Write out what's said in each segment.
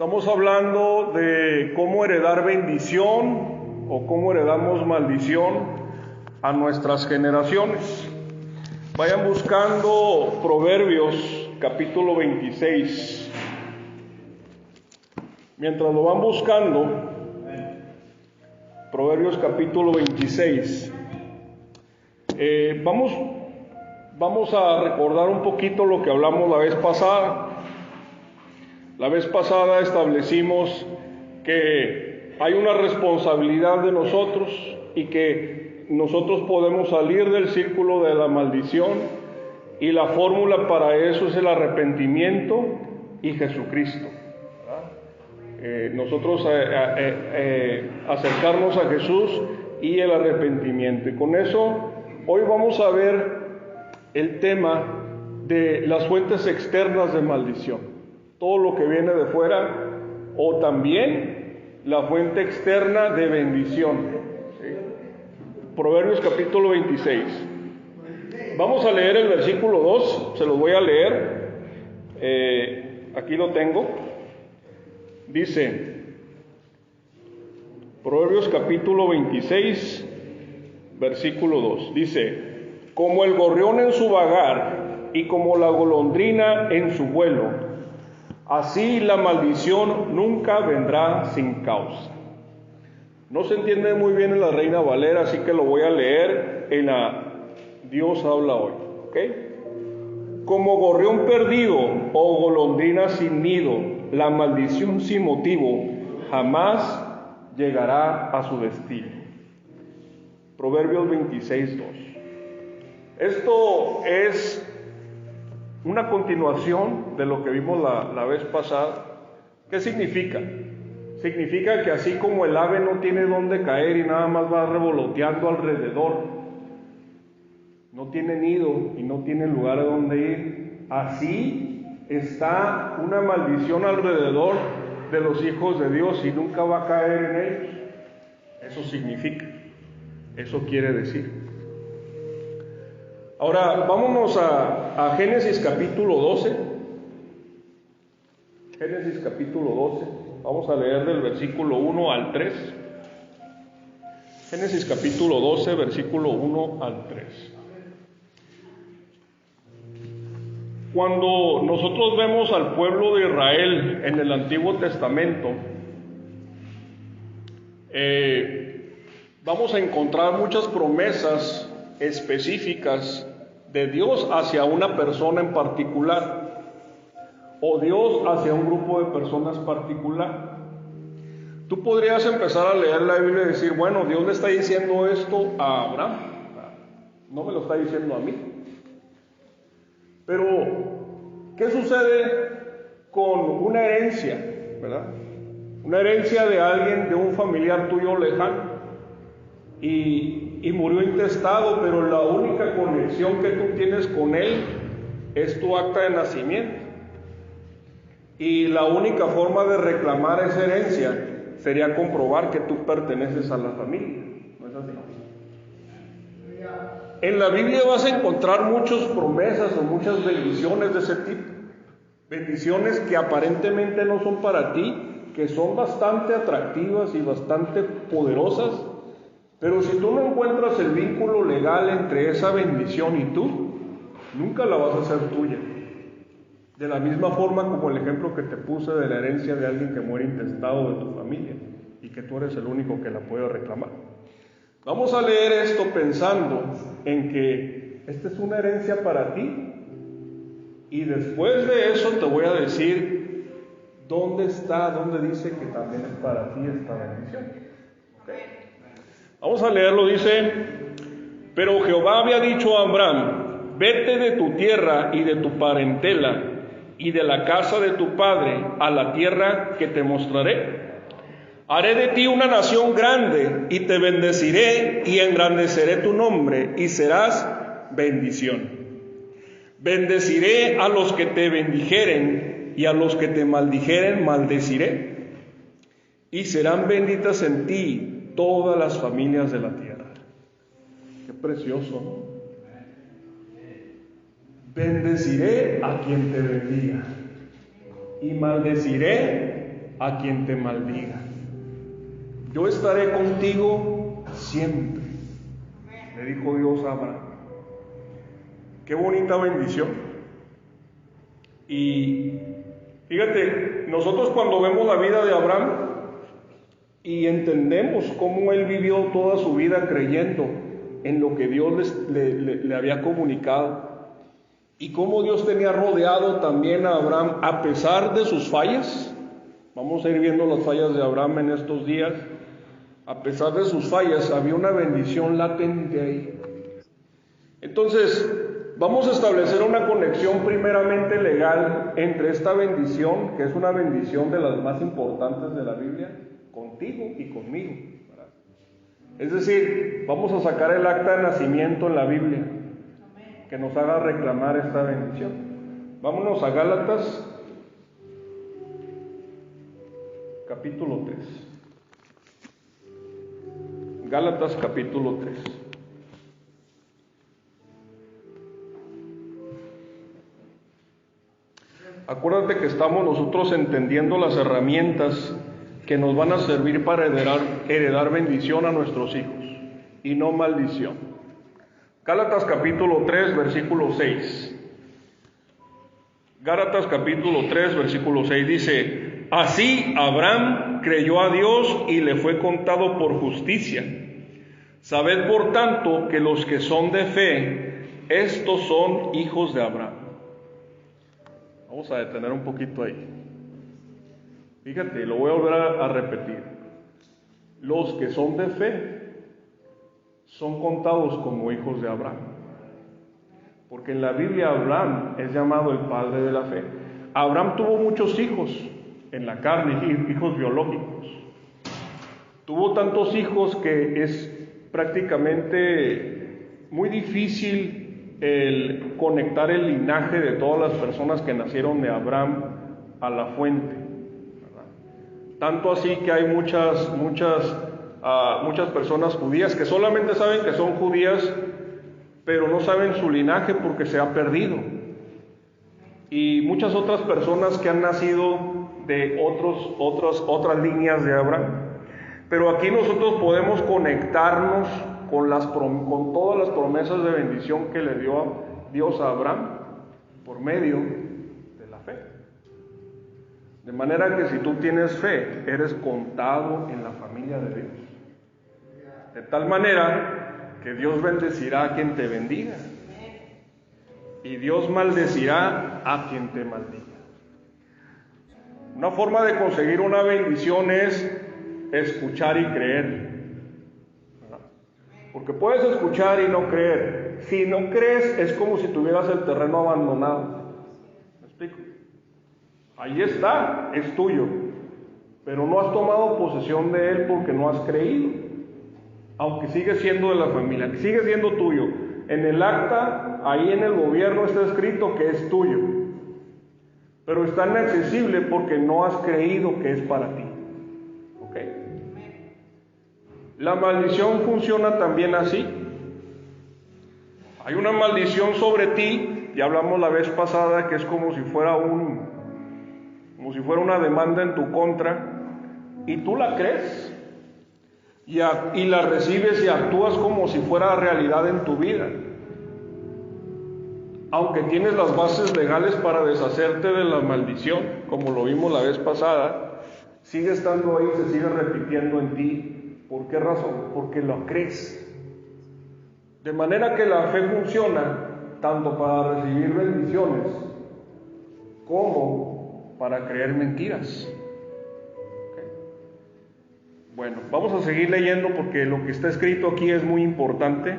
Estamos hablando de cómo heredar bendición o cómo heredamos maldición a nuestras generaciones. Vayan buscando Proverbios capítulo 26. Mientras lo van buscando, Proverbios capítulo 26. Vamos a recordar un poquito lo que hablamos la vez pasada. La vez pasada establecimos que hay una responsabilidad de nosotros y que nosotros podemos salir del círculo de la maldición, y la fórmula para eso es el arrepentimiento y Jesucristo. Nosotros acercarnos a Jesús y el arrepentimiento. Y con eso hoy vamos a ver el tema de las fuentes externas de maldición. Todo lo que viene de fuera, o también la fuente externa de bendición. ¿Sí? Proverbios capítulo 26. Vamos a leer el versículo 2, se los voy a leer. Aquí lo tengo. Dice, Proverbios capítulo 26, versículo 2. Dice, como el gorrión en su vagar y como la golondrina en su vuelo, así la maldición nunca vendrá sin causa. No se entiende muy bien en la Reina Valera, así que lo voy a leer en la Dios habla hoy. ¿Ok? Como gorrión perdido o golondrina sin nido, la maldición sin motivo jamás llegará a su destino. Proverbios 26:2. Esto es una continuación de lo que vimos la vez pasada. ¿Qué significa? Significa que así como el ave no tiene dónde caer y nada más va revoloteando alrededor, no tiene nido y no tiene lugar a donde ir, así está una maldición alrededor de los hijos de Dios y nunca va a caer en ellos. Eso significa, eso quiere decir. Ahora, vámonos a Génesis capítulo 12. Génesis capítulo 12. Vamos a leer del versículo 1 al 3. Génesis capítulo 12, versículo 1 al 3. Cuando nosotros vemos al pueblo de Israel en el Antiguo Testamento, vamos a encontrar muchas promesas específicas de Dios hacia una persona en particular, o Dios hacia un grupo de personas particular. Tú podrías empezar a leer la Biblia y decir, bueno, Dios le está diciendo esto a Abraham, no me lo está diciendo a mí. Pero, ¿qué sucede con una herencia, verdad? Una herencia de alguien, de un familiar tuyo lejano, y murió intestado, pero la única conexión que tú tienes con él es tu acta de nacimiento. Y la única forma de reclamar esa herencia sería comprobar que tú perteneces a la familia. ¿No es así? En la Biblia vas a encontrar muchas promesas o muchas bendiciones de ese tipo. Bendiciones que aparentemente no son para ti, que son bastante atractivas y bastante poderosas. Pero si tú no encuentras el vínculo legal entre esa bendición y tú, nunca la vas a hacer tuya. De la misma forma como el ejemplo que te puse de la herencia de alguien que muere intestado de tu familia y que tú eres el único que la puede reclamar. Vamos a leer esto pensando en que esta es una herencia para ti, y después de eso te voy a decir dónde dice que también es para ti esta bendición. ¿Okay? Vamos a leerlo, dice, pero Jehová había dicho a Abraham, vete de tu tierra y de tu parentela y de la casa de tu padre a la tierra que te mostraré. Haré de ti una nación grande y te bendeciré y engrandeceré tu nombre y serás bendición. Bendeciré a los que te bendijeren y a los que te maldijeren maldeciré. Y serán benditas en ti todas las familias de la tierra. Qué precioso, ¿no? Bendeciré a quien te bendiga y maldeciré a quien te maldiga. Yo estaré contigo siempre, le dijo Dios a Abraham. Qué bonita bendición. Y fíjate, nosotros cuando vemos la vida de Abraham y entendemos cómo él vivió toda su vida creyendo en lo que Dios le había comunicado, y cómo Dios tenía rodeado también a Abraham a pesar de sus fallas. Vamos a ir viendo las fallas de Abraham en estos días. A pesar de sus fallas, había una bendición latente ahí. Entonces, vamos a establecer una conexión primeramente legal entre esta bendición, que es una bendición de las más importantes de la Biblia, contigo y conmigo, ¿verdad? Es decir, vamos a sacar el acta de nacimiento en la Biblia, que nos haga reclamar esta bendición. Vámonos a Gálatas, capítulo 3. Gálatas, capítulo 3. Acuérdate que estamos nosotros entendiendo las herramientas que nos van a servir para heredar bendición a nuestros hijos y no maldición. Gálatas capítulo 3, versículo 6. Gálatas capítulo 3, versículo 6 dice: así Abraham creyó a Dios y le fue contado por justicia. Sabed por tanto que los que son de fe, estos son hijos de Abraham. Vamos a detener un poquito ahí. Fíjate, lo voy a volver a repetir. Los que son de fe son contados como hijos de Abraham. Porque en la Biblia Abraham es llamado el padre de la fe. Abraham tuvo muchos hijos en la carne, hijos biológicos. Tuvo tantos hijos que es prácticamente muy difícil el conectar el linaje de todas las personas que nacieron de Abraham a la fuente, ¿verdad? Tanto así que hay muchas personas judías que solamente saben que son judías, pero no saben su linaje porque se ha perdido. Y muchas otras personas que han nacido de otras líneas de Abraham. Pero aquí nosotros podemos conectarnos con todas las promesas de bendición que le dio Dios a Abraham por medio de la fe. De manera que si tú tienes fe, eres contado en la familia de Dios. De tal manera que Dios bendecirá a quien te bendiga y Dios maldecirá a quien te maldiga. Una forma de conseguir una bendición es escuchar y creer. Porque puedes escuchar y no creer. Si no crees, es como si tuvieras el terreno abandonado. ¿Me explico? Ahí está, es tuyo. Pero no has tomado posesión de él porque no has creído. Aunque sigue siendo de la familia, sigue siendo tuyo. En el acta, ahí en el gobierno está escrito que es tuyo. Pero está inaccesible porque no has creído que es para ti. ¿Ok? La maldición funciona también así. Hay una maldición sobre ti, ya hablamos la vez pasada, que es como si fuera una demanda en tu contra, y tú la crees, y la recibes y actúas como si fuera realidad en tu vida. Aunque tienes las bases legales para deshacerte de la maldición, como lo vimos la vez pasada, sigue estando ahí, se sigue repitiendo en ti. ¿Por qué razón? Porque lo crees. De manera que la fe funciona tanto para recibir bendiciones como para creer mentiras. ¿Okay? Bueno, vamos a seguir leyendo porque lo que está escrito aquí es muy importante.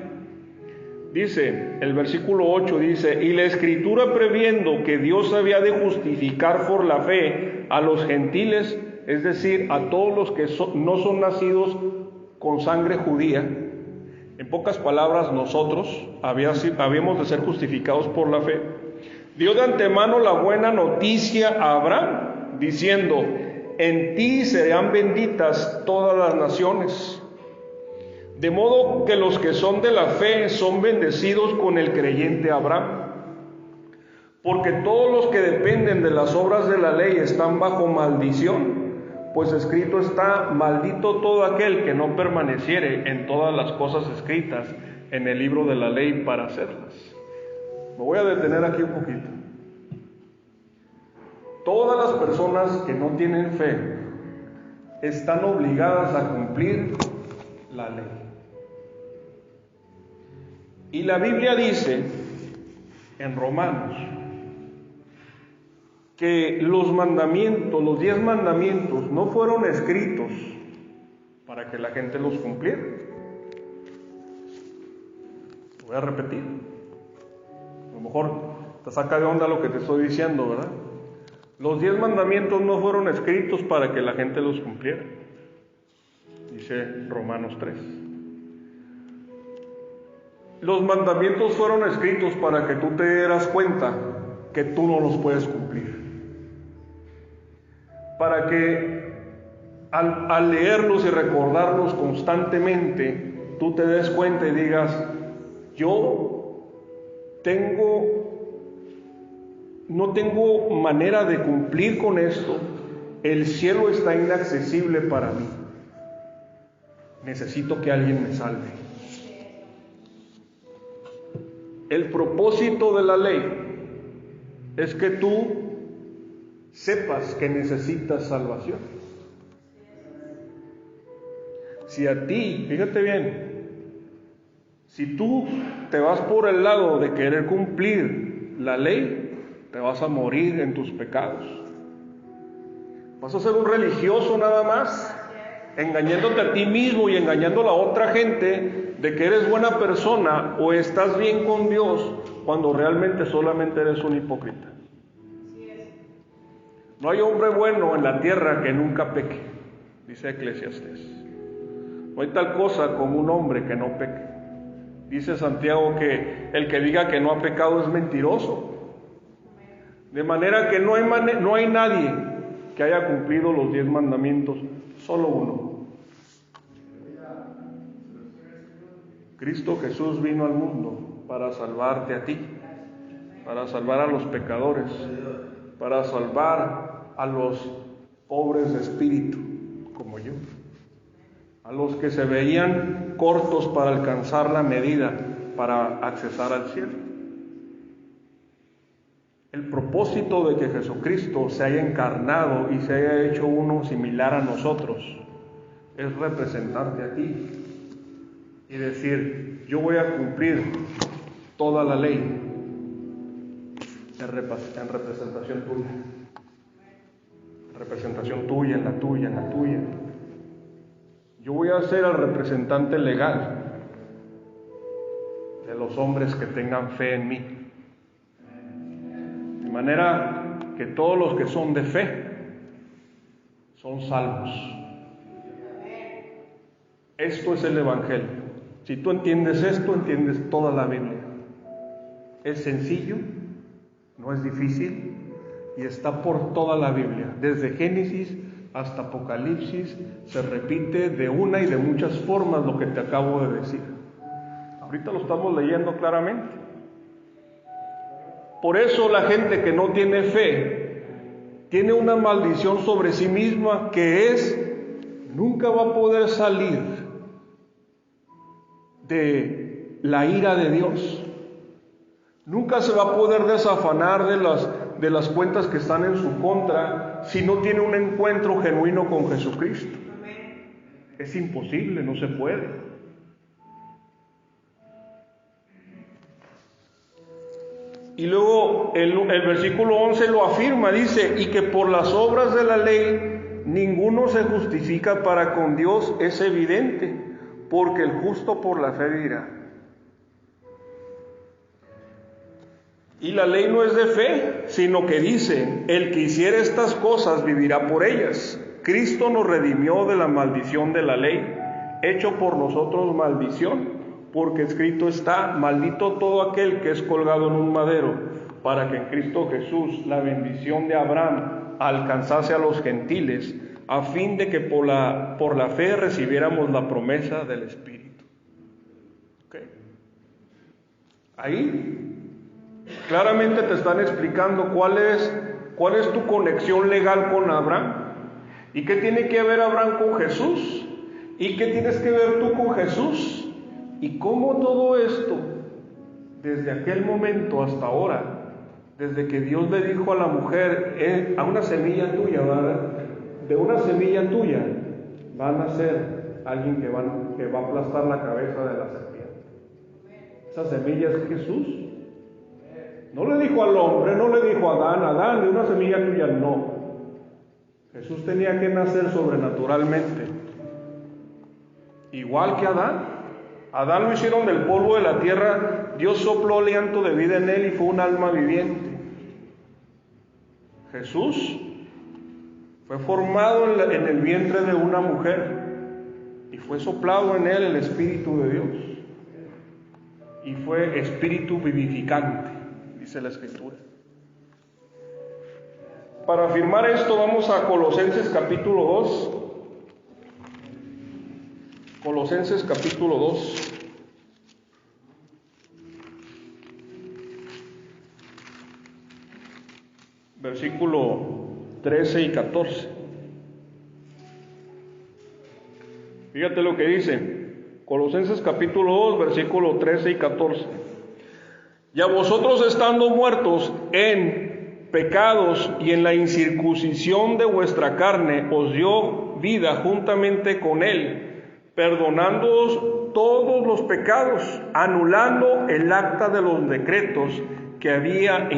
Dice, el versículo 8 dice: y la Escritura, previendo que Dios había de justificar por la fe a los gentiles, es decir, a todos los que no son nacidos con sangre judía, en pocas palabras, nosotros habíamos de ser justificados por la fe, dio de antemano la buena noticia a Abraham, diciendo: en ti serán benditas todas las naciones. De modo que los que son de la fe son bendecidos con el creyente Abraham. Porque todos los que dependen de las obras de la ley están bajo maldición, pues escrito está: maldito todo aquel que no permaneciere en todas las cosas escritas en el libro de la ley para hacerlas. Me voy a detener aquí un poquito. Todas las personas que no tienen fe están obligadas a cumplir la ley. Y la Biblia dice en Romanos que los mandamientos, los 10 mandamientos, no fueron escritos para que la gente los cumpliera. Voy a repetir. A lo mejor te saca de onda lo que te estoy diciendo, ¿verdad? Los 10 mandamientos no fueron escritos para que la gente los cumpliera. Dice Romanos 3. Los mandamientos fueron escritos para que tú te dieras cuenta que tú no los puedes cumplir. Para que al leerlos y recordarlos constantemente, tú te des cuenta y digas: yo no tengo manera de cumplir con esto, el cielo está inaccesible para mí, necesito que alguien me salve. El propósito de la ley es que tú sepas que necesitas salvación. Si a ti, fíjate bien, si tú te vas por el lado de querer cumplir la ley, te vas a morir en tus pecados. Vas a ser un religioso nada más, engañándote a ti mismo y engañando a la otra gente de que eres buena persona o estás bien con Dios, cuando realmente solamente eres un hipócrita. No hay hombre bueno en la tierra que nunca peque, dice Eclesiastés. No hay tal cosa como un hombre que no peque. Dice Santiago que el que diga que no ha pecado es mentiroso. De manera que no hay nadie que haya cumplido los 10 mandamientos, solo uno. Cristo Jesús vino al mundo para salvarte a ti, para salvar a los pecadores, para salvar a los pobres de espíritu, como yo, a los que se veían cortos para alcanzar la medida para accesar al cielo. El propósito de que Jesucristo se haya encarnado y se haya hecho uno similar a nosotros es representarte a ti y decir: yo voy a cumplir toda la ley en representación tuya. Representación tuya, en la tuya, en la tuya. Yo voy a ser el representante legal de los hombres que tengan fe en mí. De manera que todos los que son de fe son salvos. Esto es el Evangelio. Si tú entiendes esto, entiendes toda la Biblia. Es sencillo, no es difícil, y está por toda la Biblia. Desde Génesis hasta Apocalipsis se repite de una y de muchas formas lo que te acabo de decir. Ahorita lo estamos leyendo claramente. Por eso la gente que no tiene fe tiene una maldición sobre sí misma, que es: nunca va a poder salir de la ira de Dios. Nunca se va a poder desafanar de las cuentas que están en su contra si no tiene un encuentro genuino con Jesucristo. Es imposible, no se puede. Y luego el versículo 11 lo afirma, dice: y que por las obras de la ley ninguno se justifica para con Dios, es evidente, porque el justo por la fe vivirá. Y la ley no es de fe, sino que dice: el que hiciere estas cosas vivirá por ellas. Cristo nos redimió de la maldición de la ley, hecho por nosotros maldición, porque escrito está: maldito todo aquel que es colgado en un madero, para que en Cristo Jesús la bendición de Abraham alcanzase a los gentiles, a fin de que por la fe recibiéramos la promesa del Espíritu. ¿Okay? Ahí claramente te están explicando cuál es tu conexión legal con Abraham. ¿Y qué tiene que ver Abraham con Jesús? ¿Y qué tienes que ver tú con Jesús? ¿Y cómo todo esto, desde aquel momento hasta ahora, desde que Dios le dijo a la mujer, a una semilla tuya, de una semilla tuya va a nacer alguien que va a aplastar la cabeza de la serpiente? Esa semilla es Jesús. No le dijo al hombre, no le dijo a Adán, de una semilla tuya, no. Jesús tenía que nacer sobrenaturalmente. Igual que Adán. Adán lo hicieron del polvo de la tierra, Dios sopló aliento de vida en él y fue un alma viviente. Jesús fue formado en el vientre de una mujer y fue soplado en él el Espíritu de Dios. Y fue espíritu vivificante, dice la Escritura. Para afirmar esto vamos a Colosenses capítulo 2. Colosenses capítulo 2. Versículo 13 y 14. Fíjate lo que dice. Colosenses capítulo 2, versículo 13 y 14. Y a vosotros estando muertos en pecados y en la incircuncisión de vuestra carne, os dio vida juntamente con él, perdonándoos todos los pecados, anulando el acta de los decretos que había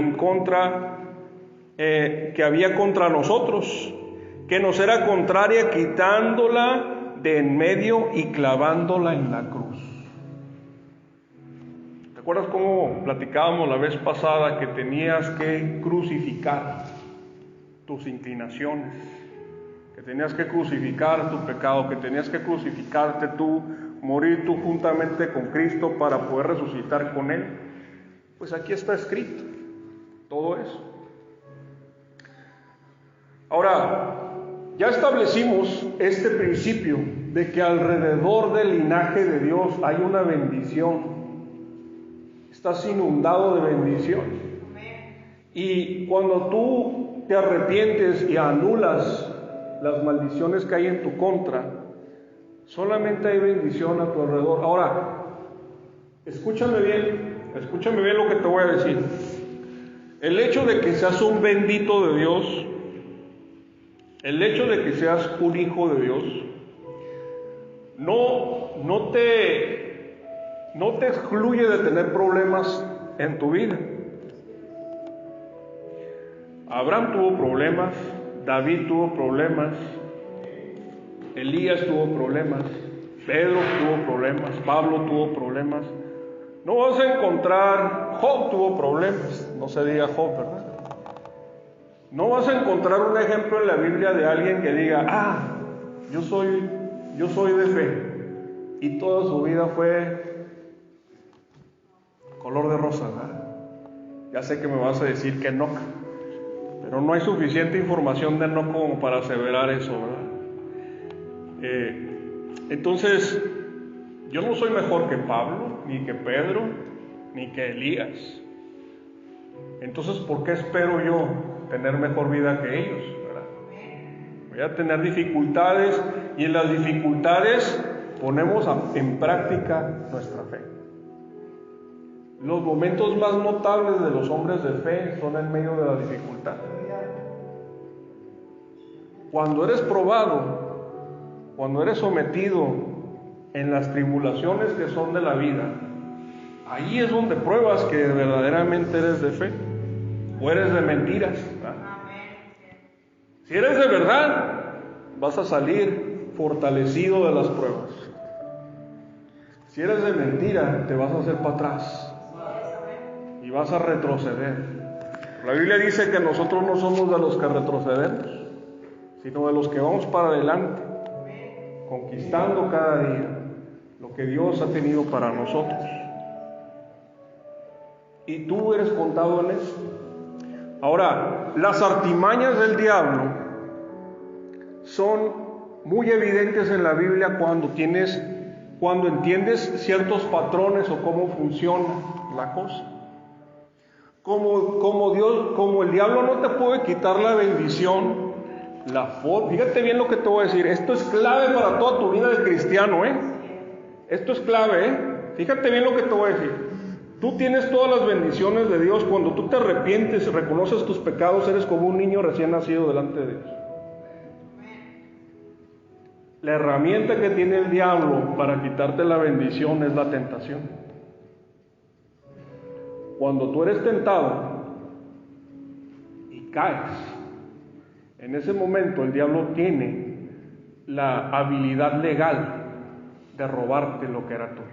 contra nosotros, que nos era contraria, quitándola de en medio y clavándola en la cruz. ¿Te acuerdas cómo platicábamos la vez pasada que tenías que crucificar tus inclinaciones? Que tenías que crucificar tu pecado, que tenías que crucificarte tú, morir tú juntamente con Cristo para poder resucitar con Él. Pues aquí está escrito todo eso. Ahora, ya establecimos este principio de que alrededor del linaje de Dios hay una bendición. Estás inundado de bendición. Y cuando tú te arrepientes y anulas las maldiciones que hay en tu contra, solamente hay bendición a tu alrededor. Ahora, escúchame bien lo que te voy a decir. El hecho de que seas un bendito de Dios, el hecho de que seas un hijo de Dios, no te excluye de tener problemas en tu vida. Abraham tuvo problemas, David tuvo problemas, Elías tuvo problemas, Pedro tuvo problemas, Pablo tuvo problemas. No vas a encontrar, Job tuvo problemas, no se diga Job, ¿verdad? No vas a encontrar un ejemplo en la Biblia de alguien que diga, yo soy de fe, y toda su vida fue color de rosa, ¿verdad? Ya sé que me vas a decir que no, pero no hay suficiente información de Enoc como para aseverar eso, ¿verdad? Entonces, yo no soy mejor que Pablo, ni que Pedro, ni que Elías. Entonces, ¿por qué espero yo tener mejor vida que ellos, ¿verdad? Voy a tener dificultades, y en las dificultades ponemos en práctica nuestra fe. Los momentos más notables de los hombres de fe son en medio de la dificultad. Cuando eres probado, cuando eres sometido en las tribulaciones que son de la vida, ahí es donde pruebas que verdaderamente eres de fe o eres de mentiras, ¿verdad? Si eres de verdad, vas a salir fortalecido de las pruebas. Si eres de mentira, te vas a hacer para atrás y vas a retroceder. La Biblia dice que nosotros no somos de los que retrocedemos, sino de los que vamos para adelante, conquistando cada día lo que Dios ha tenido para nosotros. Y tú eres contado en eso. Ahora, las artimañas del diablo son muy evidentes en la Biblia cuando entiendes ciertos patrones o cómo funciona la cosa. Como el diablo no te puede quitar la bendición Fíjate bien lo que te voy a decir. Esto es clave para toda tu vida de cristiano, Esto es clave, Fíjate bien lo que te voy a decir. Tú tienes todas las bendiciones de Dios. Cuando tú te arrepientes y reconoces tus pecados, eres como un niño recién nacido delante de Dios. La herramienta que tiene el diablo para quitarte la bendición es la tentación. Cuando tú eres tentado y caes, en ese momento el diablo tiene la habilidad legal de robarte lo que era tuyo.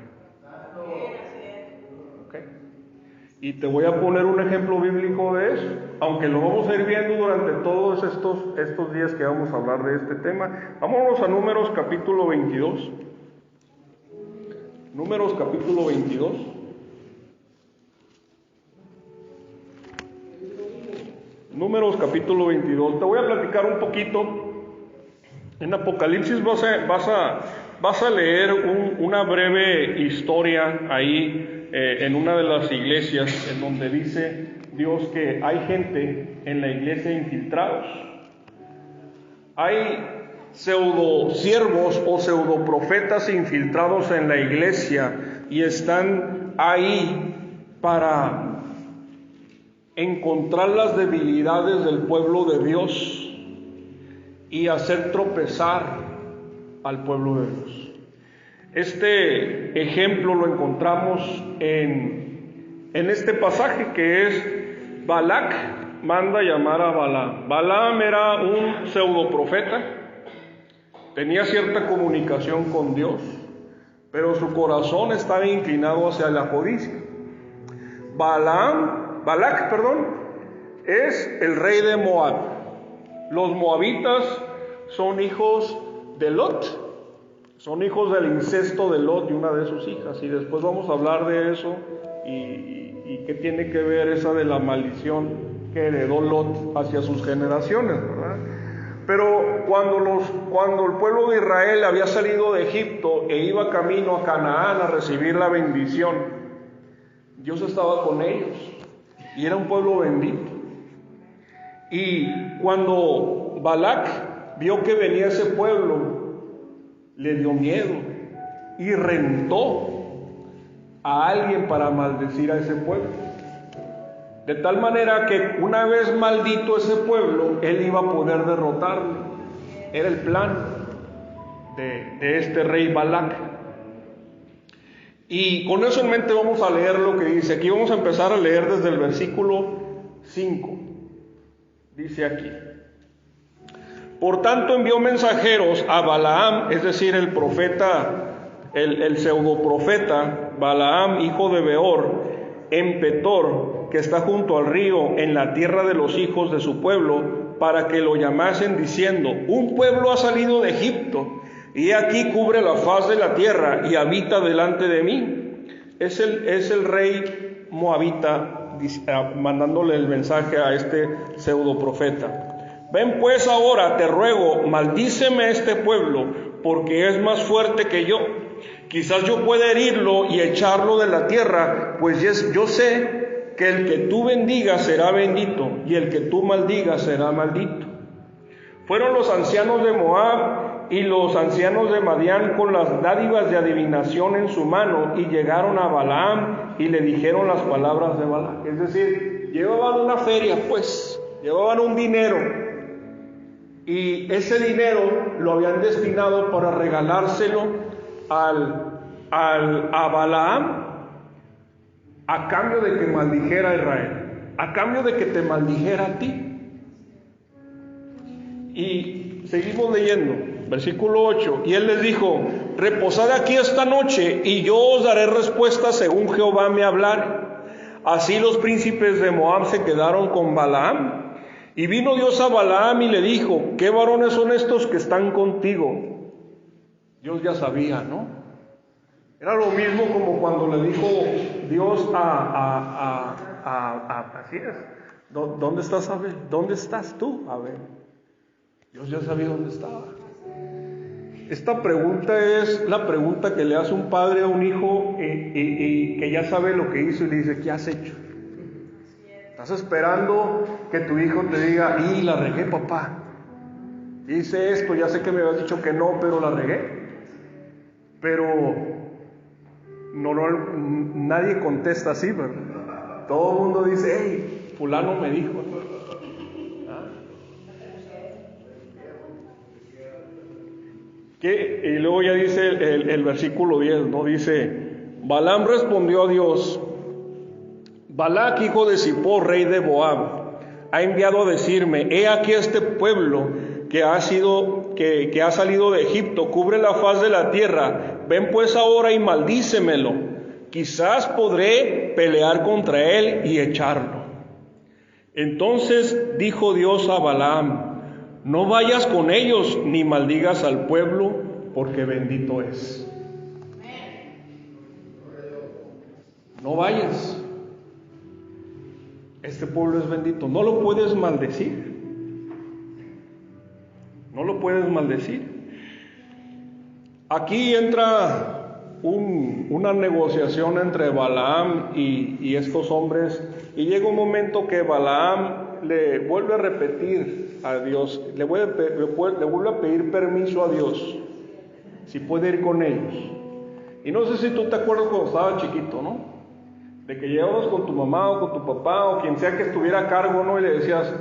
¿Okay? Y te voy a poner un ejemplo bíblico de eso, aunque lo vamos a ir viendo durante todos estos días que vamos a hablar de este tema. Vámonos a Números capítulo 22. Números capítulo 22. Números capítulo 22. Te voy a platicar un poquito. En Apocalipsis vas a leer una breve historia ahí en una de las iglesias, en donde dice Dios que hay gente en la iglesia infiltrados. Hay pseudo siervos o pseudo profetas infiltrados en la iglesia y están ahí para encontrar las debilidades del pueblo de Dios y hacer tropezar al pueblo de Dios. Este ejemplo lo encontramos en este pasaje, que es Balac manda llamar a Balaam. Balaam era un pseudo profeta, tenía cierta comunicación con Dios, pero su corazón estaba inclinado hacia la codicia. Balac, es el rey de Moab. Los moabitas son hijos de Lot, son hijos del incesto de Lot y una de sus hijas, y después vamos a hablar de eso y qué tiene que ver esa de la maldición que heredó Lot hacia sus generaciones, ¿verdad? Pero cuando el pueblo de Israel había salido de Egipto e iba camino a Canaán a recibir la bendición, Dios estaba con ellos y era un pueblo bendito. Y cuando Balac vio que venía ese pueblo, le dio miedo y rentó a alguien para maldecir a ese pueblo. De tal manera que una vez maldito ese pueblo, él iba a poder derrotarlo. Era el plan de este rey Balac. Y con eso en mente vamos a leer lo que dice. Aquí vamos a empezar a leer desde el versículo 5. Dice aquí: por tanto envió mensajeros a Balaam, es decir, el profeta, el pseudoprofeta Balaam, hijo de Beor, en Petor, que está junto al río, en la tierra de los hijos de su pueblo, para que lo llamasen diciendo: un pueblo ha salido de Egipto, y aquí cubre la faz de la tierra y habita delante de mí. Es el rey moabita mandándole el mensaje a este pseudoprofeta. Ven pues ahora, te ruego, maldíceme este pueblo, porque es más fuerte que yo. Quizás yo pueda herirlo y echarlo de la tierra, pues yo sé que el que tú bendigas será bendito, y el que tú maldigas será maldito. Fueron los ancianos de Moab y los ancianos de Madián con las dádivas de adivinación en su mano, y llegaron a Balaam y le dijeron las palabras de Balac. Es decir, llevaban una feria, pues, llevaban un dinero, y ese dinero lo habían destinado para regalárselo a Balaam, a cambio de que maldijera a Israel, a cambio de que te maldijera a ti. Y seguimos leyendo, versículo 8: y él les dijo: reposad aquí esta noche, y yo os daré respuesta según Jehová me hablare. Así los príncipes de Moab se quedaron con Balaam. Y vino Dios a Balaam y le dijo: ¿qué varones son estos que están contigo? Dios ya sabía, ¿no? Era lo mismo como cuando le dijo Dios así es, ¿dónde estás, Abel? ¿Dónde estás tú, Abel? Dios ya sabía dónde estaba. Esta pregunta es la pregunta que le hace un padre a un hijo y que ya sabe lo que hizo, y le dice: ¿qué has hecho? Estás esperando que tu hijo te diga: y la regué, papá. hice esto, ya sé que me habías dicho que no, pero la regué. Pero nadie contesta así, ¿verdad? Todo el mundo dice, hey, fulano me dijo. ¿Ah? Y luego ya dice el versículo 10, ¿no? Dice, Balaam respondió a Dios, Balac, hijo de Zippor, rey de Moab, ha enviado a decirme, he aquí este pueblo que ha salido de Egipto, cubre la faz de la tierra, ven pues ahora y maldícemelo, quizás podré pelear contra él y echarlo. Entonces dijo Dios a Balaam, no vayas con ellos ni maldigas al pueblo, porque bendito es. No vayas. Este pueblo es bendito. No lo puedes maldecir. No lo puedes maldecir. Aquí entra una negociación entre Balaam y estos hombres, y llega un momento que Balaam le vuelve a repetir a Dios, le vuelve a pedir permiso a Dios, si puede ir con ellos. Y no sé si tú te acuerdas cuando estaba chiquito, ¿no? De que llegabas con tu mamá o con tu papá o quien sea que estuviera a cargo, ¿no? Y le decías,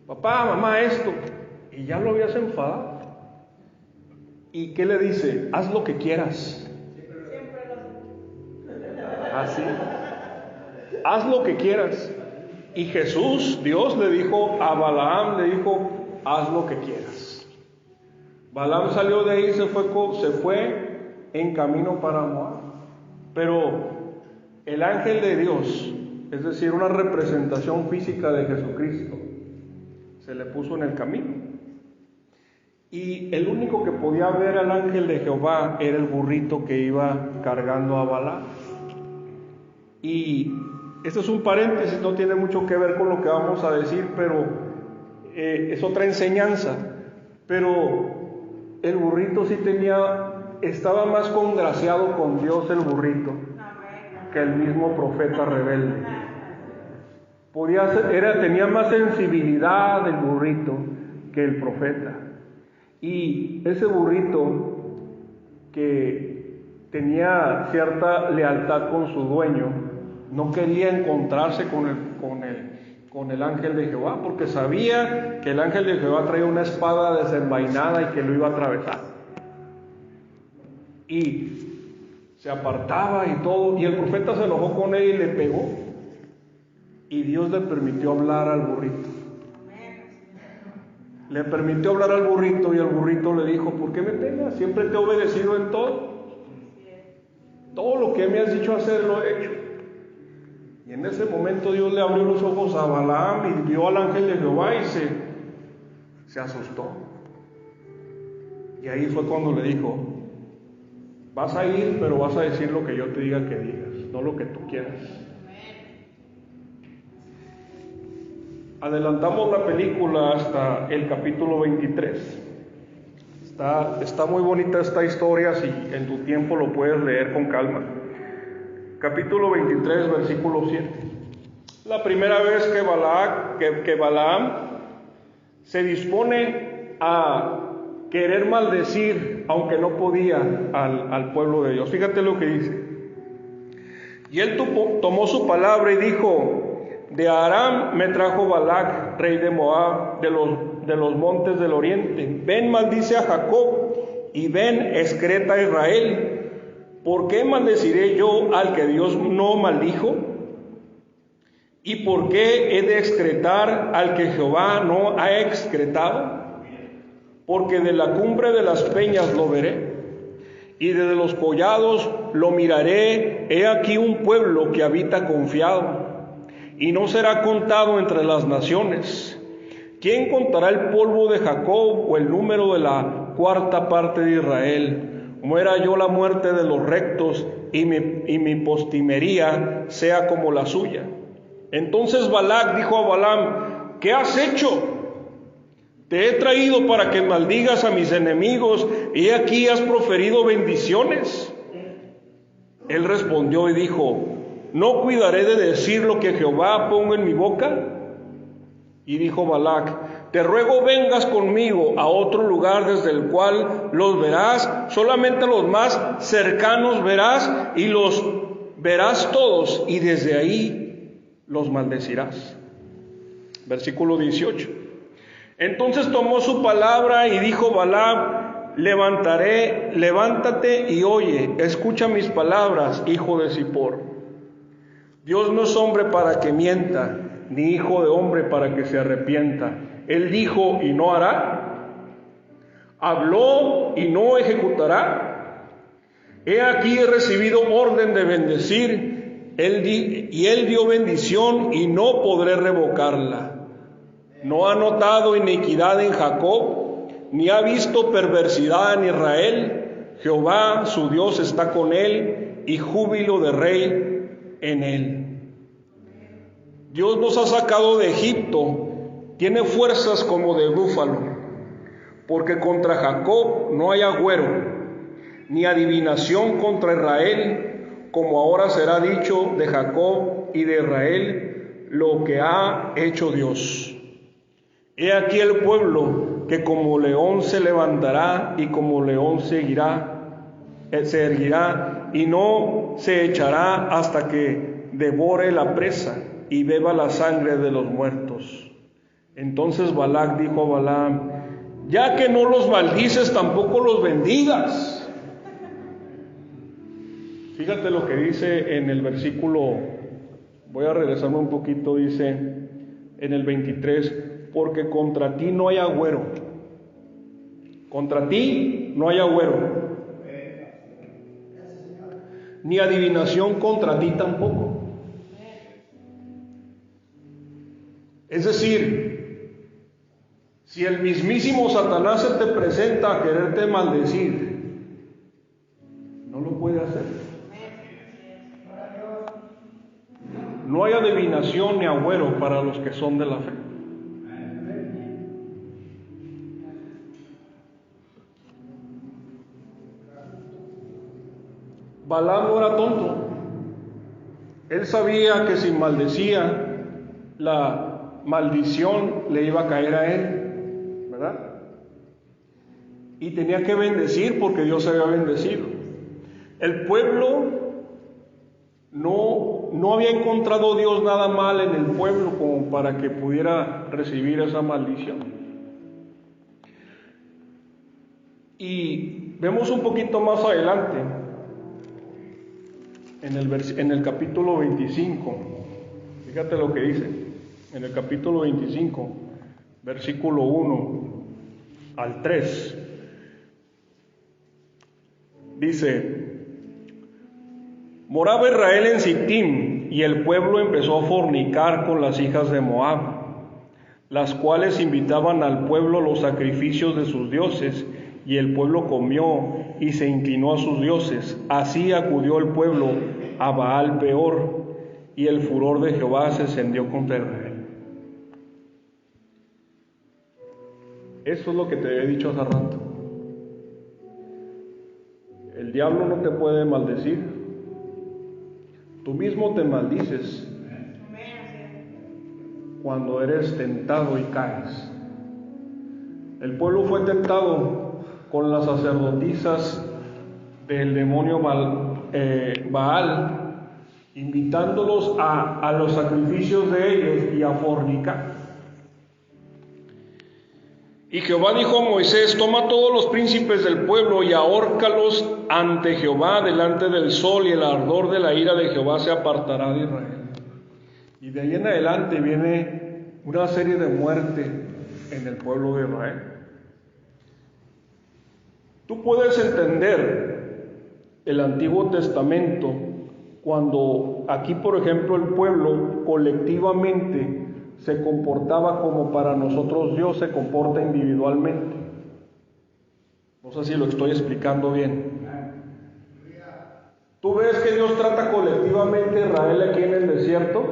papá, mamá, esto, y ya lo habías enfadado. ¿Y qué le dice? Haz lo que quieras. Así. Haz lo que quieras. Y Jesús, Dios le dijo a Balaam, le dijo, haz lo que quieras. Balaam salió de ahí y se fue en camino para Moab. Pero el ángel de Dios, es decir, una representación física de Jesucristo, se le puso en el camino. Y el único que podía ver al ángel de Jehová era el burrito que iba cargando a Balaam. Y esto es un paréntesis, no tiene mucho que ver con lo que vamos a decir, pero es otra enseñanza. Pero el burrito sí estaba más congraciado con Dios el burrito que el mismo profeta rebelde. Tenía más sensibilidad el burrito que el profeta. Y ese burrito que tenía cierta lealtad con su dueño, no quería encontrarse con el ángel de Jehová, porque sabía que el ángel de Jehová traía una espada desenvainada y que lo iba a atravesar. Y se apartaba y todo, y el profeta se enojó con él y le pegó. Y Dios le permitió hablar al burrito. Le permitió hablar al burrito y el burrito le dijo, ¿por qué me pegas? Siempre te he obedecido en todo. Todo lo que me has dicho hacer lo he hecho. Y en ese momento Dios le abrió los ojos a Balaam y vio al ángel de Jehová y se asustó. Y ahí fue cuando le dijo, vas a ir, pero vas a decir lo que yo te diga que digas, no lo que tú quieras. Adelantamos la película hasta el capítulo 23. Está muy bonita esta historia, si en tu tiempo lo puedes leer con calma. Capítulo 23, versículo 7. La primera vez que Balaam se dispone a querer maldecir, aunque no podía, al pueblo de Dios. Fíjate lo que dice. Y él tomó su palabra y dijo, de Aram me trajo Balac, rey de Moab, de los montes del oriente. Ven, maldice a Jacob, y ven, excreta a Israel. ¿Por qué maldeciré yo al que Dios no maldijo? ¿Y por qué he de excretar al que Jehová no ha excretado? Porque de la cumbre de las peñas lo veré, y desde los collados lo miraré. He aquí un pueblo que habita confiado, y no será contado entre las naciones. ¿Quién contará el polvo de Jacob o el número de la cuarta parte de Israel? Muera yo la muerte de los rectos, y mi postrimería sea como la suya. Entonces Balac dijo a Balaam, ¿qué has hecho? Te he traído para que maldigas a mis enemigos, y aquí has proferido bendiciones. Él respondió y dijo, ¿no cuidaré de decir lo que Jehová ponga en mi boca? Y dijo Balac, te ruego vengas conmigo a otro lugar desde el cual los verás, solamente los más cercanos verás y los verás todos, y desde ahí los maldecirás. Versículo 18. Entonces tomó su palabra y dijo Balaam: levántate y oye, escucha mis palabras, hijo de Zippor. Dios no es hombre para que mienta, ni hijo de hombre para que se arrepienta. Él dijo y no hará, habló y no ejecutará. He aquí he recibido orden de bendecir, y él dio bendición y no podré revocarla. No ha notado iniquidad en Jacob, ni ha visto perversidad en Israel. Jehová su Dios está con él, y júbilo de rey en él. Dios nos ha sacado de Egipto, tiene fuerzas como de búfalo, porque contra Jacob no hay agüero, ni adivinación contra Israel, como ahora será dicho de Jacob y de Israel lo que ha hecho Dios. He aquí el pueblo que como león se levantará y como león se erguirá y no se echará hasta que devore la presa y beba la sangre de los muertos. Entonces Balac dijo a Balaam: ya que no los maldices, tampoco los bendigas. Fíjate lo que dice en el versículo, voy a regresarme un poquito, dice en el 23, porque contra ti no hay agüero. Contra ti no hay agüero. Ni adivinación contra ti tampoco. Es decir, si el mismísimo Satanás se te presenta a quererte maldecir, no lo puede hacer. No hay adivinación ni agüero para los que son de la fe. Balaam no era tonto. Él sabía que si maldecía, la maldición le iba a caer a él, ¿verdad? Y tenía que bendecir porque Dios se había bendecido. El pueblo no había encontrado Dios nada mal en el pueblo como para que pudiera recibir esa maldición. Y vemos un poquito más adelante, en el capítulo 25, fíjate lo que dice, en el capítulo 25, versículo 1 al 3, dice: moraba Israel en Sittim, y el pueblo empezó a fornicar con las hijas de Moab, las cuales invitaban al pueblo los sacrificios de sus dioses, y el pueblo comió y se inclinó a sus dioses. Así acudió el pueblo a Baal Peor, y el furor de Jehová se encendió contra Israel. Eso es lo que te he dicho hace rato. El diablo no te puede maldecir. Tú mismo te maldices cuando eres tentado y caes. El pueblo fue tentado con las sacerdotisas del demonio Baal, invitándolos a los sacrificios de ellos y a fornicar. Y Jehová dijo a Moisés: toma todos los príncipes del pueblo y ahórcalos ante Jehová delante del sol, y el ardor de la ira de Jehová se apartará de Israel. Y de ahí en adelante viene una serie de muerte en el pueblo de Israel. Tú puedes entender el Antiguo Testamento cuando aquí, por ejemplo, el pueblo colectivamente se comportaba como para nosotros Dios se comporta individualmente. No sé si lo estoy explicando bien. Tú ves que Dios trata colectivamente a Israel aquí en el desierto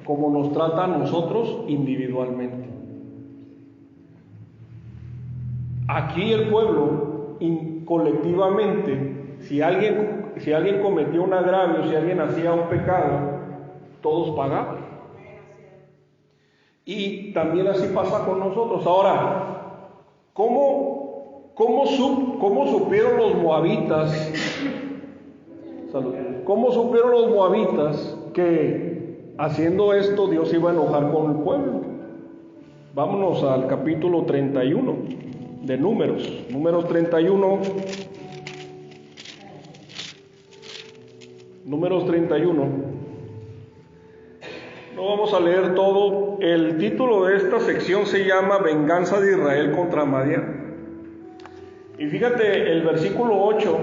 como nos trata a nosotros individualmente. Aquí el pueblo colectivamente, si alguien cometía un agravio, si alguien hacía un pecado, todos pagaban. Y también así pasa con nosotros. Ahora, ¿cómo supieron los moabitas? Salud. ¿Cómo supieron los moabitas que haciendo esto Dios iba a enojar con el pueblo? Vámonos al capítulo 31 de Números. Números 31. Números 31. No vamos a leer todo. El título de esta sección se llama Venganza de Israel contra Madián. Y fíjate el versículo 8.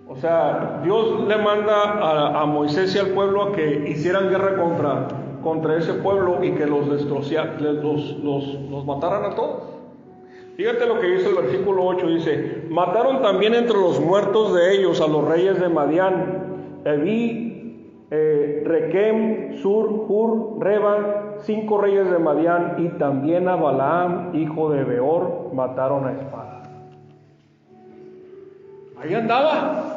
O sea, Dios le manda a Moisés y al pueblo a que hicieran guerra contra ese pueblo y que los mataran a todos. Fíjate lo que dice el versículo 8, dice: mataron también entre los muertos de ellos a los reyes de Madián, Eví, Requem, Sur, Hur, Reba, 5 reyes de Madián, y también a Balaam, hijo de Beor, mataron a espada. Ahí andaba.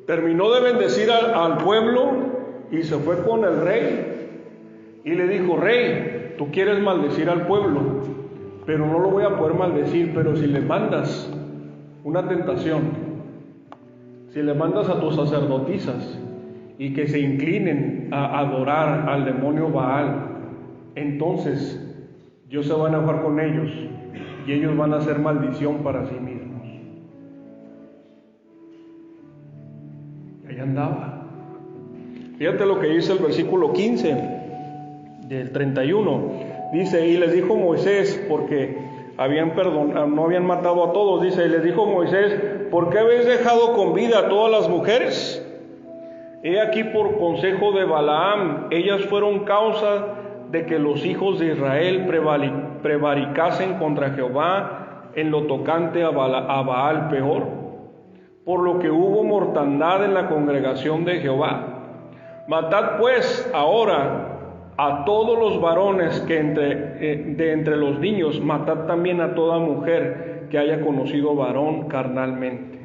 Terminó de bendecir al pueblo y se fue con el rey y le dijo: rey, tú quieres maldecir al pueblo, pero no lo voy a poder maldecir, pero si le mandas una tentación, si le mandas a tus sacerdotisas y que se inclinen a adorar al demonio Baal, entonces Dios se va a enojar con ellos y ellos van a hacer maldición para sí mismos. Y ahí andaba. Fíjate lo que dice el versículo 15 del 31. Dice: y les dijo Moisés, porque no habían matado a todos, dice, y les dijo Moisés: ¿por qué habéis dejado con vida a todas las mujeres? He aquí, por consejo de Balaam, ellas fueron causa de que los hijos de Israel prevaricasen contra Jehová en lo tocante a Baal peor, por lo que hubo mortandad en la congregación de Jehová. Matad pues ahora a todos los varones que de entre los niños, matad también a toda mujer que haya conocido varón carnalmente.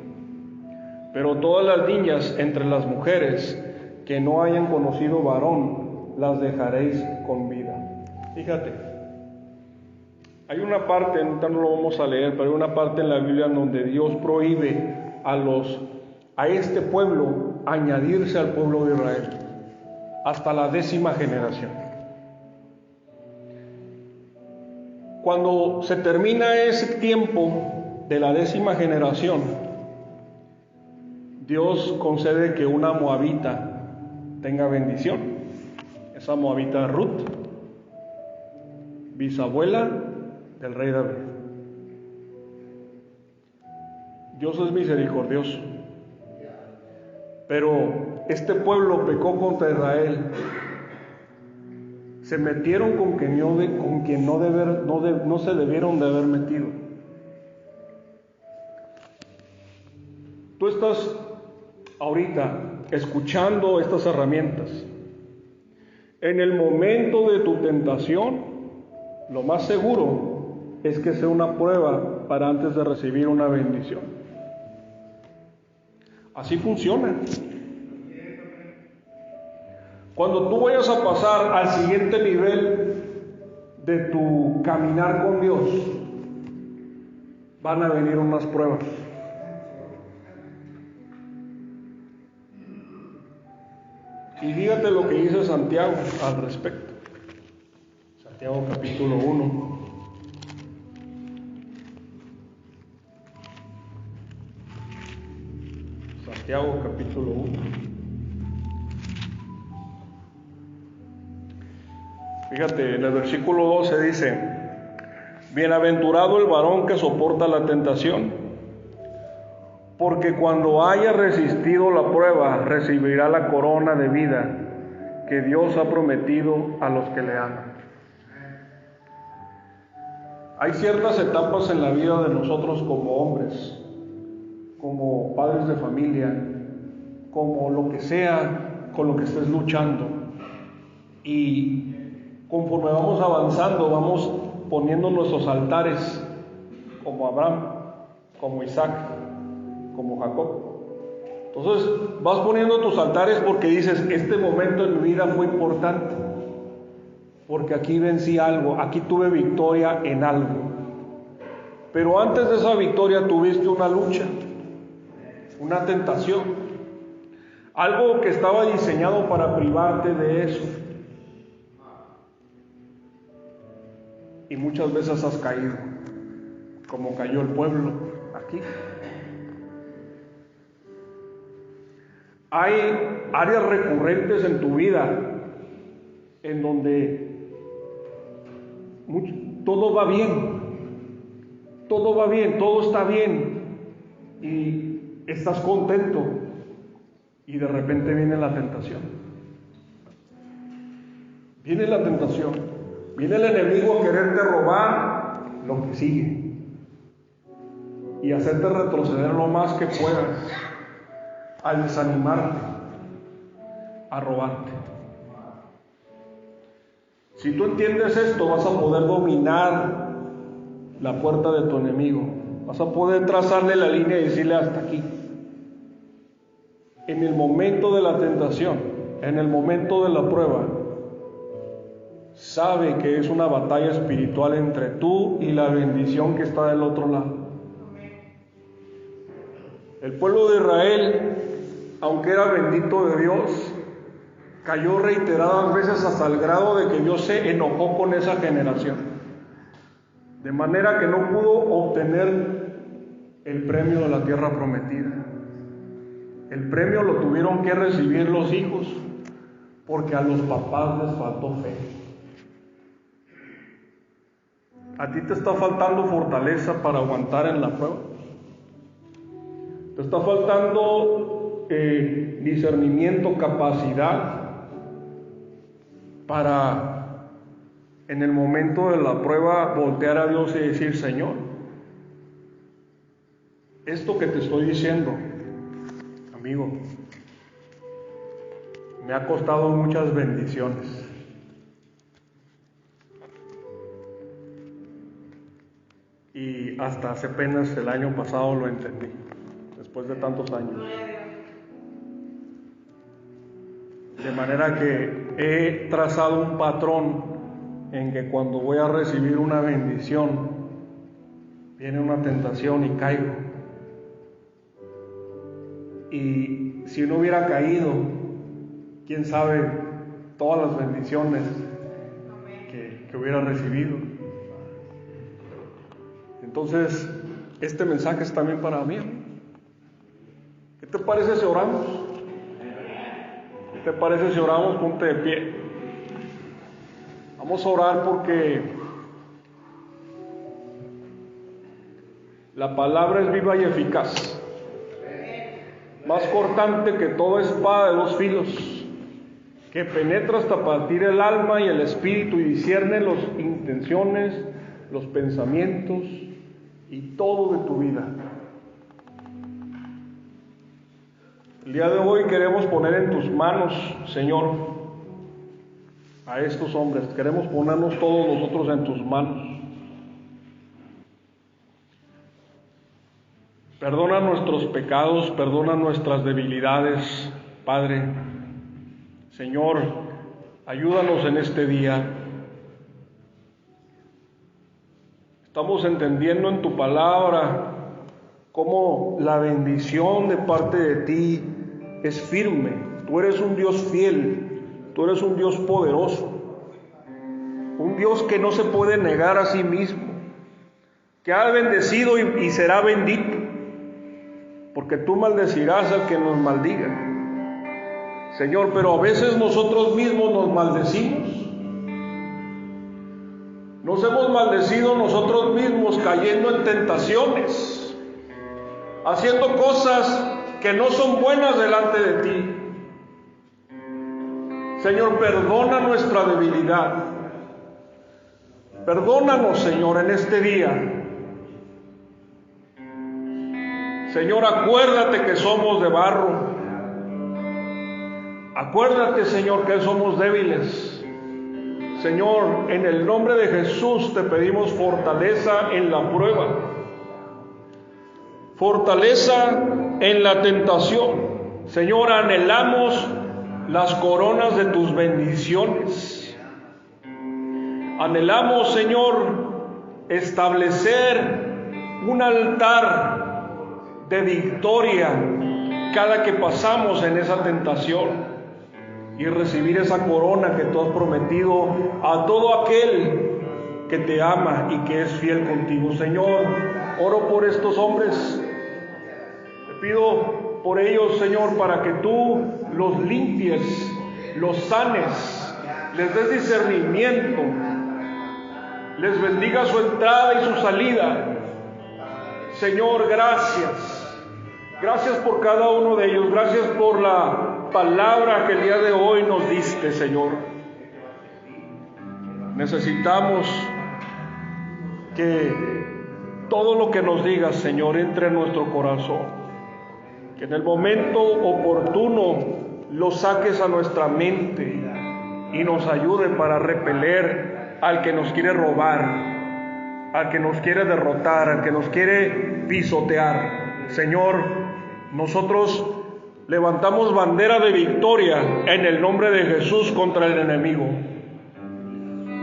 Pero todas las niñas entre las mujeres que no hayan conocido varón, las dejaréis con vida. Fíjate, hay una parte, no lo vamos a leer, pero hay una parte en la Biblia en donde Dios prohíbe a este pueblo añadirse al pueblo de Israel hasta la 10ª generación. Cuando se termina ese tiempo de la 10ª generación, Dios concede que una moabita tenga bendición. Esa moabita Ruth, bisabuela del rey David. Dios es misericordioso, pero este pueblo pecó contra Israel. Se metieron con quien no se debieron de haber metido. Tú estás ahorita escuchando estas herramientas. En el momento de tu tentación, lo más seguro es que sea una prueba para antes de recibir una bendición. Así funciona. Cuando tú vayas a pasar al siguiente nivel de tu caminar con Dios, van a venir unas pruebas. Y fíjate lo que dice Santiago al respecto. Santiago capítulo 1. Santiago capítulo 1. Fíjate, en el versículo 12 dice: bienaventurado el varón que soporta la tentación, porque cuando haya resistido la prueba, recibirá la corona de vida que Dios ha prometido a los que le aman. Hay ciertas etapas en la vida de nosotros como hombres, como padres de familia, como lo que sea con lo que estés luchando. Y conforme vamos avanzando, vamos poniendo nuestros altares, como Abraham, como Isaac, como Jacob. Entonces vas poniendo tus altares porque dices, este momento en mi vida fue importante, porque aquí vencí algo, aquí tuve victoria en algo. Pero antes de esa victoria tuviste una lucha, una tentación, algo que estaba diseñado para privarte de eso. Y muchas veces has caído, como cayó el pueblo aquí. Hay áreas recurrentes en tu vida en donde todo va bien, todo está bien y estás contento y de repente viene la tentación. Viene la tentación, viene el enemigo a quererte robar lo que sigue y hacerte retroceder lo más que puedas, a desanimarte, a robarte. Si tú entiendes esto, vas a poder dominar la puerta de tu enemigo, vas a poder trazarle la línea y decirle hasta aquí. En el momento de la tentación, en el momento de la prueba, sabe que es una batalla espiritual entre tú y la bendición que está del otro lado. El pueblo de Israel, aunque era bendito de Dios, cayó reiteradas veces hasta el grado de que Dios se enojó con esa generación, de manera que no pudo obtener el premio de la tierra prometida. El premio lo tuvieron que recibir los hijos, porque a los papás les faltó fe. ¿A ti te está faltando fortaleza para aguantar en la prueba? ¿Te está faltando discernimiento, capacidad para en el momento de la prueba voltear a Dios y decir, Señor, esto que te estoy diciendo, amigo, me ha costado muchas bendiciones? Y hasta hace apenas el año pasado lo entendí, después de tantos años. De manera que he trazado un patrón en que cuando voy a recibir una bendición, viene una tentación y caigo. Y si no hubiera caído, quién sabe todas las bendiciones que hubiera recibido. Entonces, este mensaje es también para mí. ¿Qué te parece si oramos? ¿Qué te parece si oramos? Ponte de pie. Vamos a orar porque la palabra es viva y eficaz, más cortante que toda espada de dos filos, que penetra hasta partir el alma y el espíritu y discierne las intenciones, los pensamientos y todo de tu vida. El día de hoy queremos poner en tus manos, Señor, a estos hombres. Queremos ponernos todos nosotros en tus manos. Perdona nuestros pecados, perdona nuestras debilidades, Padre. Señor, ayúdanos en este día. Estamos entendiendo en tu palabra cómo la bendición de parte de ti es firme. Tú eres un Dios fiel, tú eres un Dios poderoso, un Dios que no se puede negar a sí mismo, que ha bendecido y será bendito, porque tú maldecirás al que nos maldiga. Señor, pero a veces nosotros mismos nos maldecimos. Nos hemos maldecido nosotros mismos cayendo en tentaciones, haciendo cosas que no son buenas delante de ti. Señor, perdona nuestra debilidad. Perdónanos, Señor, en este día. Señor, acuérdate que somos de barro. Acuérdate, Señor, que somos débiles. Señor, en el nombre de Jesús te pedimos fortaleza en la prueba, fortaleza en la tentación, Señor, anhelamos las coronas de tus bendiciones. Anhelamos, Señor, establecer un altar de victoria cada que pasamos en esa tentación y recibir esa corona que tú has prometido a todo aquel que te ama y que es fiel contigo. Señor, oro por estos hombres. Te pido por ellos, Señor, para que tú los limpies, los sanes, les des discernimiento, les bendiga su entrada y su salida. Señor, gracias. Gracias por cada uno de ellos. Gracias por la palabra que el día de hoy nos diste, Señor. Necesitamos que todo lo que nos digas, Señor, entre en nuestro corazón. Que en el momento oportuno lo saques a nuestra mente y nos ayude para repeler al que nos quiere robar, al que nos quiere derrotar, al que nos quiere pisotear. Señor, nosotros levantamos bandera de victoria en el nombre de Jesús contra el enemigo.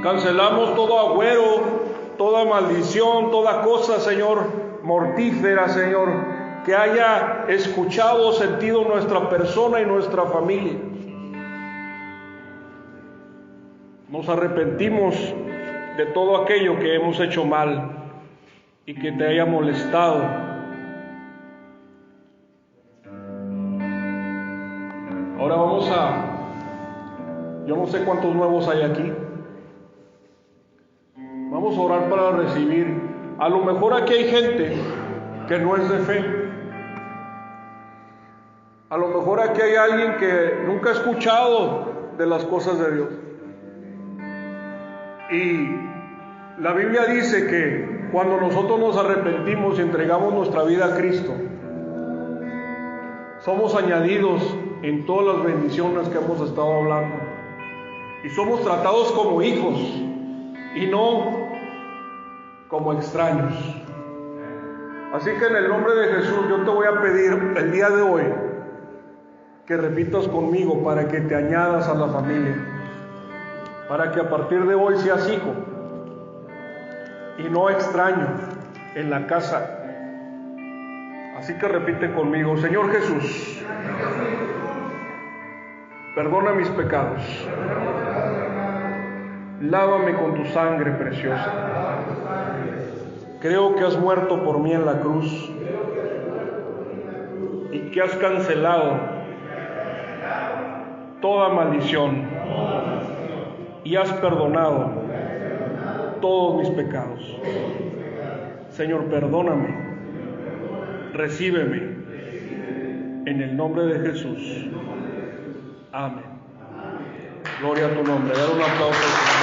Cancelamos todo agüero, toda maldición, toda cosa, Señor, mortífera, Señor, que haya escuchado o sentido nuestra persona y nuestra familia. Nos arrepentimos de todo aquello que hemos hecho mal y que te haya molestado. Ahora yo no sé cuántos nuevos hay aquí. Vamos a orar para recibir. A lo mejor aquí hay gente que no es de fe. A lo mejor aquí hay alguien que nunca ha escuchado de las cosas de Dios. Y la Biblia dice que cuando nosotros nos arrepentimos y entregamos nuestra vida a Cristo, somos añadidos en todas las bendiciones que hemos estado hablando. Y somos tratados como hijos y no como extraños. Así que en el nombre de Jesús yo te voy a pedir el día de hoy que repitas conmigo para que te añadas a la familia, para que a partir de hoy seas hijo y no extraño en la casa. Así que repite conmigo: Señor Jesús, perdona mis pecados, lávame con tu sangre preciosa. Creo que has muerto por mí en la cruz y que has cancelado toda maldición y has perdonado todos mis pecados. Señor, perdóname, recíbeme en el nombre de Jesús. Amén. Gloria a tu nombre. Dar un aplauso.